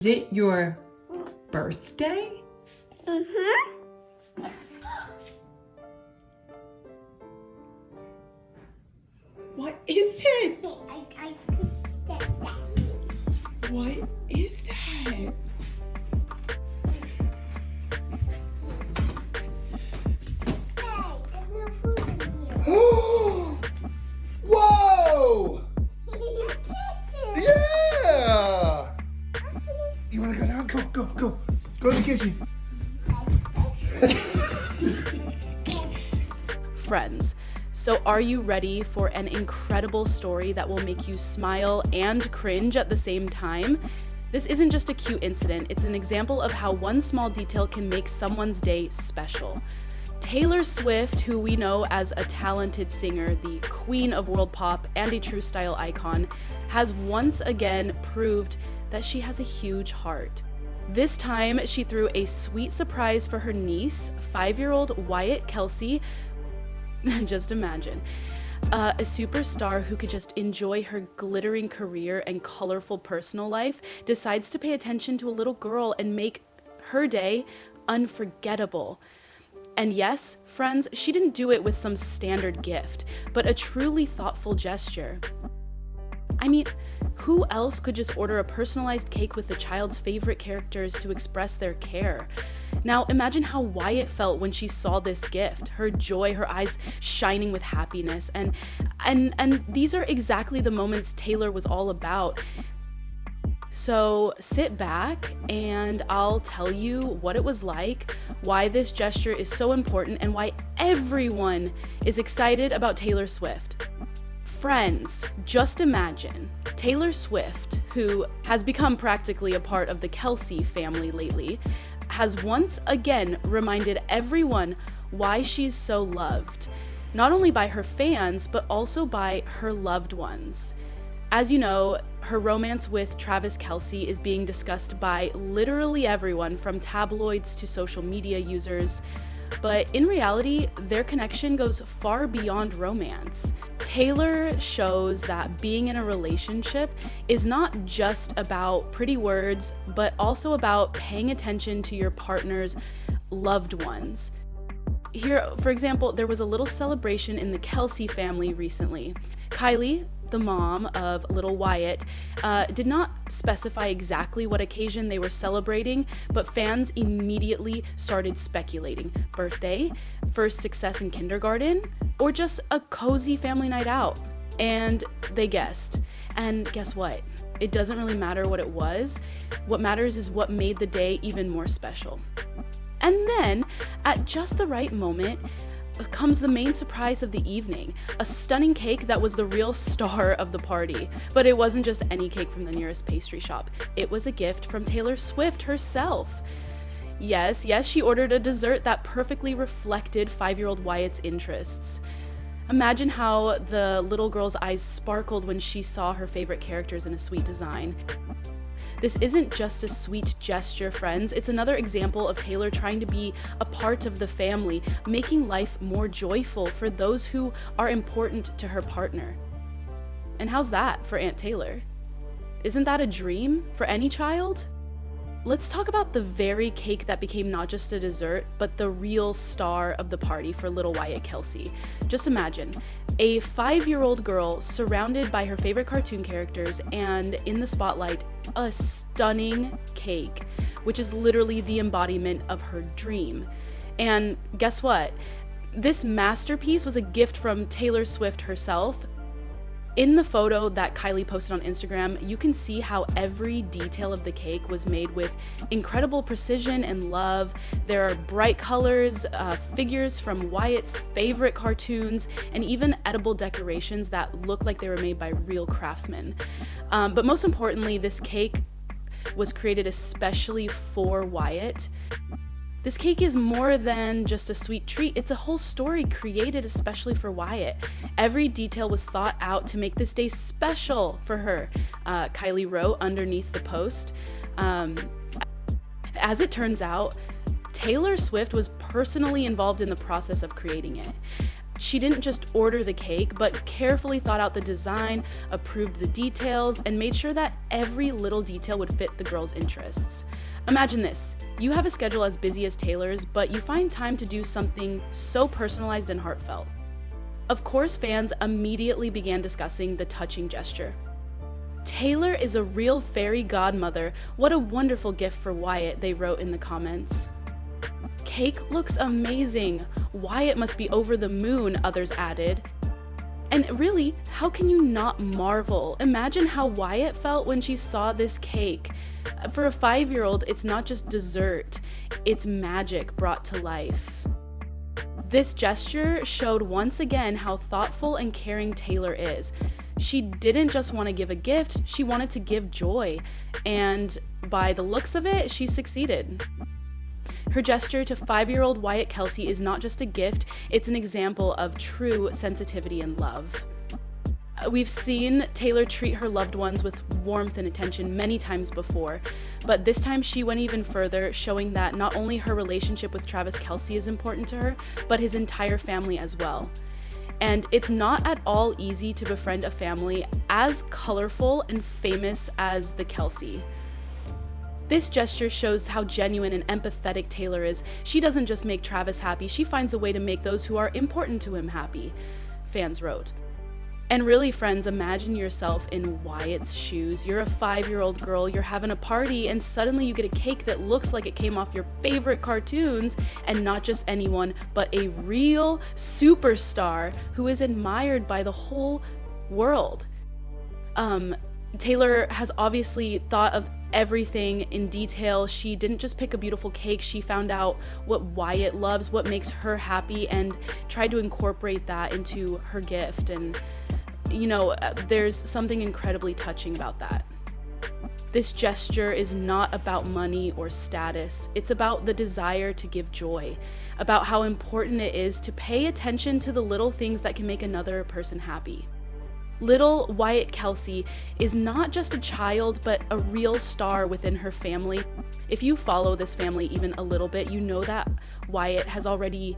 Is it your birthday? Mm-hmm. What is it? I that. What is that? Hey, there's no food in here. Whoa! Your kitchen. Yeah! You wanna go down? Go. Go to the kitchen. Friends, so are you ready for an incredible story that will make you smile and cringe at the same time? This isn't just a cute incident, it's an example of how one small detail can make someone's day special. Taylor Swift, who we know as a talented singer, the queen of world pop, and a true style icon, has once again proved that she has a huge heart. This time, she threw a sweet surprise for her niece, 5-year-old Wyatt Kelce. Just imagine. A superstar who could just enjoy her glittering career and colorful personal life decides to pay attention to a little girl and make her day unforgettable. And yes, friends, she didn't do it with some standard gift, but a truly thoughtful gesture. I mean, who else could just order a personalized cake with the child's favorite characters to express their care? Now, imagine how Wyatt felt when she saw this gift, her joy, her eyes shining with happiness. And these are exactly the moments Taylor was all about. So sit back and I'll tell you what it was like, why this gesture is so important, and why everyone is excited about Taylor Swift. Friends, just imagine Taylor Swift, who has become practically a part of the Kelce family lately, has once again reminded everyone why she's so loved, not only by her fans, but also by her loved ones. As you know, her romance with Travis Kelce is being discussed by literally everyone, from tabloids to social media users. But in reality, their connection goes far beyond romance. Taylor shows that being in a relationship is not just about pretty words, but also about paying attention to your partner's loved ones. Here, for example, there was a little celebration in the Kelce family recently. Kylie, the mom of little Wyatt, did not specify exactly what occasion they were celebrating, but fans immediately started speculating. Birthday, first success in kindergarten, or just a cozy family night out. And they guessed. And guess what? It doesn't really matter what it was. What matters is what made the day even more special. And then, at just the right moment, comes the main surprise of the evening, a stunning cake that was the real star of the party. But it wasn't just any cake from the nearest pastry shop. It was a gift from Taylor Swift herself. Yes, she ordered a dessert that perfectly reflected 5-year-old Wyatt's interests. Imagine how the little girl's eyes sparkled when she saw her favorite characters in a sweet design. This isn't just a sweet gesture, friends. It's another example of Taylor trying to be a part of the family, making life more joyful for those who are important to her partner. And how's that for Aunt Taylor? Isn't that a dream for any child? Let's talk about the very cake that became not just a dessert, but the real star of the party for little Wyatt Kelce. Just imagine, a 5-year-old girl surrounded by her favorite cartoon characters, and in the spotlight, a stunning cake, which is literally the embodiment of her dream. And guess what? This masterpiece was a gift from Taylor Swift herself. In the photo that Kylie posted on Instagram, you can see how every detail of the cake was made with incredible precision and love. There are bright colors, figures from Wyatt's favorite cartoons, and even edible decorations that look like they were made by real craftsmen. But most importantly, this cake was created especially for Wyatt. This cake is more than just a sweet treat. It's a whole story created especially for Wyatt. Every detail was thought out to make this day special for her, Kylie wrote underneath the post. As it turns out, Taylor Swift was personally involved in the process of creating it. She didn't just order the cake, but carefully thought out the design, approved the details, and made sure that every little detail would fit the girl's interests. Imagine this. You have a schedule as busy as Taylor's, but you find time to do something so personalized and heartfelt. Of course, fans immediately began discussing the touching gesture. "Taylor is a real fairy godmother. What a wonderful gift for Wyatt," they wrote in the comments. "Cake looks amazing. Wyatt must be over the moon," others added. And really, how can you not marvel? Imagine how Wyatt felt when she saw this cake. For a 5-year-old, it's not just dessert, it's magic brought to life. This gesture showed once again how thoughtful and caring Taylor is. She didn't just want to give a gift, she wanted to give joy. And by the looks of it, she succeeded. Her gesture to 5-year-old Wyatt Kelce is not just a gift, it's an example of true sensitivity and love. We've seen Taylor treat her loved ones with warmth and attention many times before, but this time she went even further, showing that not only her relationship with Travis Kelce is important to her, but his entire family as well. And it's not at all easy to befriend a family as colorful and famous as the Kelce. This gesture shows how genuine and empathetic Taylor is. She doesn't just make Travis happy, she finds a way to make those who are important to him happy, fans wrote. And really, friends, imagine yourself in Wyatt's shoes. You're a 5-year-old girl, you're having a party, and suddenly you get a cake that looks like it came off your favorite cartoons, and not just anyone, but a real superstar who is admired by the whole world. Taylor has obviously thought of everything in detail. She didn't just pick a beautiful cake, she found out what Wyatt loves, what makes her happy, and tried to incorporate that into her gift. And you know, there's something incredibly touching about that. This gesture is not about money or status. It's about the desire to give joy, about how important it is to pay attention to the little things that can make another person happy. Little Wyatt Kelce is not just a child, but a real star within her family. If you follow this family even a little bit, you know that Wyatt has already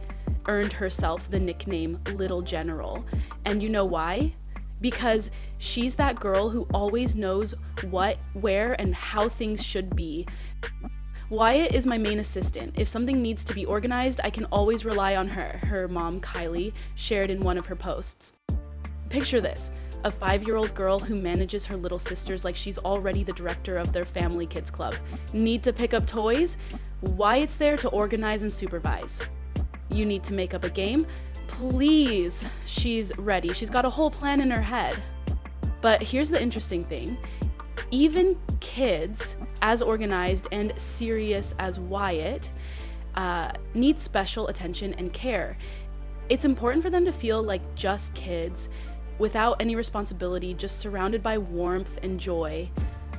earned herself the nickname Little General. And you know why? Because she's that girl who always knows what, where, and how things should be. Wyatt is my main assistant. If something needs to be organized, I can always rely on her, her mom, Kylie, shared in one of her posts. Picture this, a 5-year-old girl who manages her little sisters like she's already the director of their family kids club. Need to pick up toys? Wyatt's there to organize and supervise. You need to make up a game? Please, she's ready. She's got a whole plan in her head. But here's the interesting thing. Even kids, as organized and serious as Wyatt, need special attention and care. It's important for them to feel like just kids, without any responsibility, just surrounded by warmth and joy.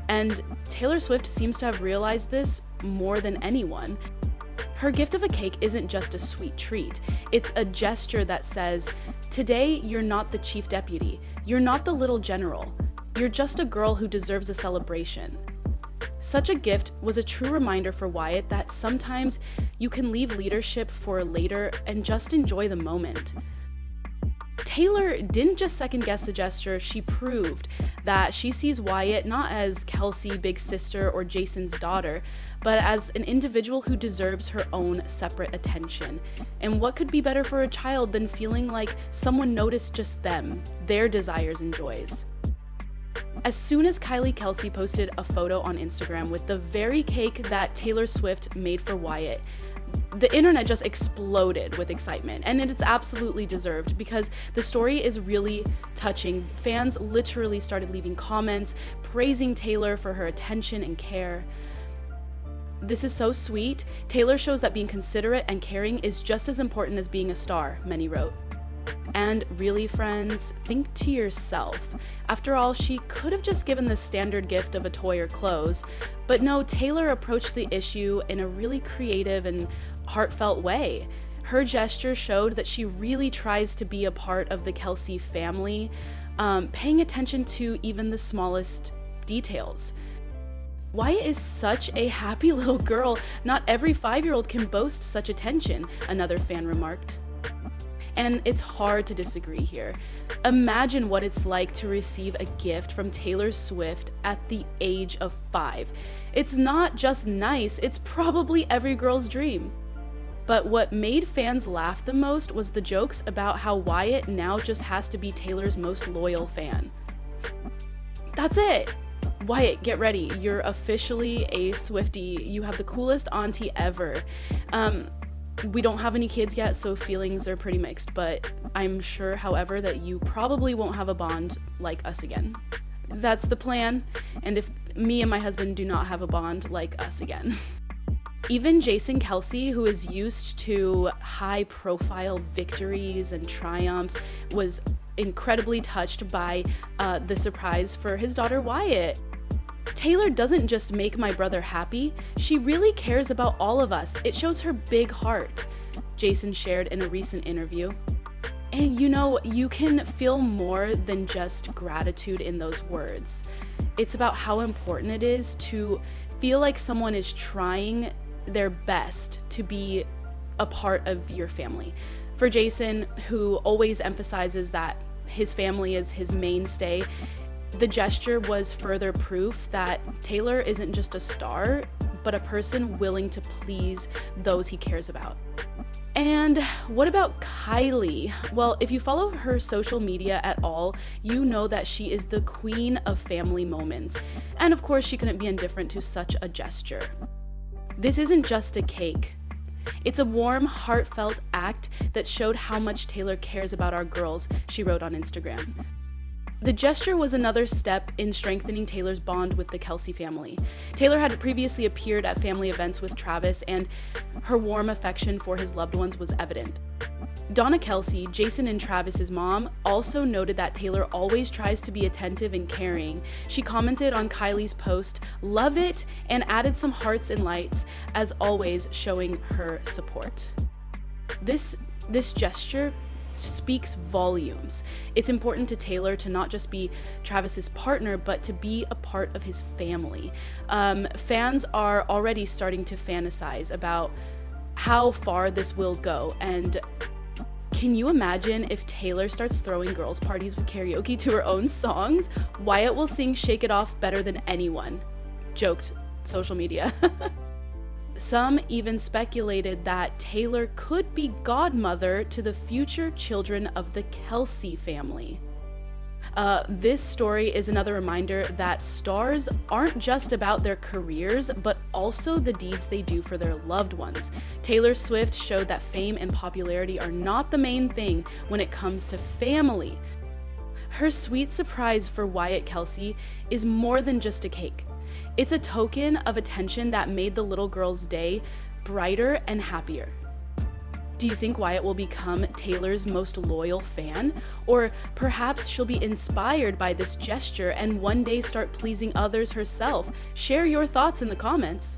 And Taylor Swift seems to have realized this more than anyone. Her gift of a cake isn't just a sweet treat. It's a gesture that says, today you're not the chief deputy, you're not the little general, you're just a girl who deserves a celebration. Such a gift was a true reminder for Wyatt that sometimes you can leave leadership for later and just enjoy the moment. Taylor didn't just second guess the gesture, she proved that she sees Wyatt not as Kelce, big sister, or Jason's daughter, but as an individual who deserves her own separate attention. And what could be better for a child than feeling like someone noticed just them, their desires and joys? As soon as Kylie Kelce posted a photo on Instagram with the very cake that Taylor Swift made for Wyatt, the internet just exploded with excitement, and it's absolutely deserved because the story is really touching. Fans literally started leaving comments, praising Taylor for her attention and care. This is so sweet. Taylor shows that being considerate and caring is just as important as being a star, many wrote. And really, friends, think to yourself. After all, she could have just given the standard gift of a toy or clothes, but no, Taylor approached the issue in a really creative and heartfelt way. Her gesture showed that she really tries to be a part of the Kelce family, paying attention to even the smallest details. Wyatt is such a happy little girl. Not every 5-year-old can boast such attention, another fan remarked. and it's hard to disagree here. Imagine what it's like to receive a gift from Taylor Swift at the age of 5. It's not just nice, it's probably every girl's dream. But what made fans laugh the most was the jokes about how Wyatt now just has to be Taylor's most loyal fan. That's it! Wyatt, get ready. You're officially a Swiftie. You have the coolest auntie ever. We don't have any kids yet, so feelings are pretty mixed, but I'm sure, however, that you probably won't have a bond like us again. That's the plan, and if me and my husband do not have a bond like us again. Even Jason Kelce, who is used to high-profile victories and triumphs, was incredibly touched by the surprise for his daughter Wyatt. Taylor doesn't just make my brother happy, she really cares about all of us. It shows her big heart, Jason shared in a recent interview. And you know, you can feel more than just gratitude in those words. It's about how important it is to feel like someone is trying their best to be a part of your family. For Jason, who always emphasizes that his family is his mainstay, the gesture was further proof that Taylor isn't just a star, but a person willing to please those he cares about. And what about Kylie? Well, if you follow her social media at all, you know that she is the queen of family moments. And of course, she couldn't be indifferent to such a gesture. This isn't just a cake. It's a warm, heartfelt act that showed how much Taylor cares about our girls, she wrote on Instagram. The gesture was another step in strengthening Taylor's bond with the Kelce family. Taylor had previously appeared at family events with Travis, and her warm affection for his loved ones was evident. Donna Kelce, Jason and Travis's mom, also noted that Taylor always tries to be attentive and caring. She commented on Kylie's post, "Love it," and added some hearts and lights, as always showing her support. This gesture speaks volumes. It's important to Taylor to not just be Travis's partner, but to be a part of his family. Fans are already starting to fantasize about how far this will go, and can you imagine if Taylor starts throwing girls' parties with karaoke to her own songs? Wyatt will sing Shake It Off better than anyone, joked social media. Some even speculated that Taylor could be godmother to the future children of the Kelce family. This story is another reminder that stars aren't just about their careers, but also the deeds they do for their loved ones. Taylor Swift showed that fame and popularity are not the main thing when it comes to family. Her sweet surprise for Wyatt Kelce is more than just a cake. It's a token of attention that made the little girl's day brighter and happier. Do you think Wyatt will become Taylor's most loyal fan? Or perhaps she'll be inspired by this gesture and one day start pleasing others herself? Share your thoughts in the comments.